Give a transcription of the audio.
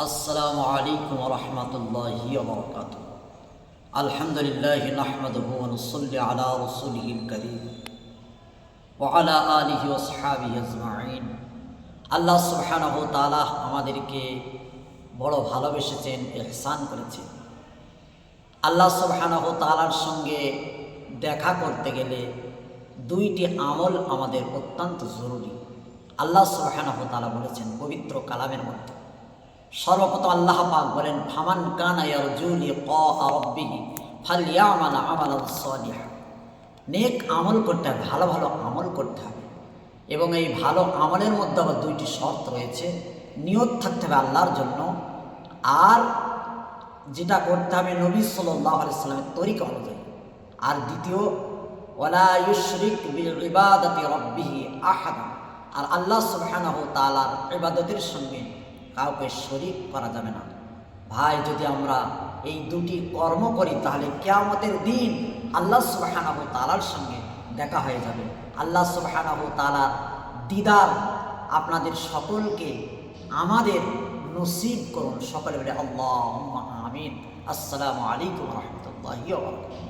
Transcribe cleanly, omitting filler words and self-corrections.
আসসালামু আলাইকুম ওয়া রাহমাতুল্লাহি ওয়া বারাকাতুহু। আলহামদুলিল্লাহি নাহমাদুহু ওয়া নুসাল্লি আলা রাসূলিহিল কারীম ওয়া আলা আলিহি ওয়া আসহাবিহি আজমাইন। আল্লাহ সুবহানাহু ওয়া তাআলা আমাদেরকে বড় ভালোবেসেছেন, ইহসান করেছেন। আল্লাহ সুবহানাহু ওয়া তাআলার সঙ্গে দেখা করতে গেলে দুইটি আমল আমাদের অত্যন্ত জরুরি। আল্লাহ সুবহানাহু ওয়া তাআলা বলেছেন পবিত্র কালামের মধ্যে, সর্বপ্রথম আল্লাহ পাক বলেন, ফামান কানা ইয়ারজু লিকা রাব্বিহি ফালইয়ামাল আমালান সালিহা। নেক আমল করতে হবে, ভালো ভালো আমল করতে হবে, এবং এই ভালো আমলের মধ্যে আবার দুইটি শর্ত রয়েছে। নিয়ত থাকতে হবে আল্লাহর জন্য, আর যেটা করতে হবে নবী সাল্লাল্লাহু আলাইহি সাল্লামের তরিকা অনুযায়ী। আর দ্বিতীয়, ওয়ালা ইউশরিক বিইবাদাতি রাব্বিহি আহাদা। আর আল্লাহ সুবহানাহু ওয়া তাআলার ইবাদতের সঙ্গে কাউকে শরীক করা যাবে না। ভাই, যদি আমরা এই দুটি কর্ম করি তাহলে কিয়ামতের দিন আল্লাহ সুবহানাহু ওয়া তাআলার সঙ্গে দেখা হয়ে যাবে। আল্লাহ সুবহানাহু ওয়া তাআলার দিদার আপনাদের সকলকে আমাদের নসিব করুন। সকলে বলে আল্লাহুম্মা আমিন। আসসালামু আলাইকুম ওয়া রাহমাতুল্লাহি ওয়া বারাকাতুহু।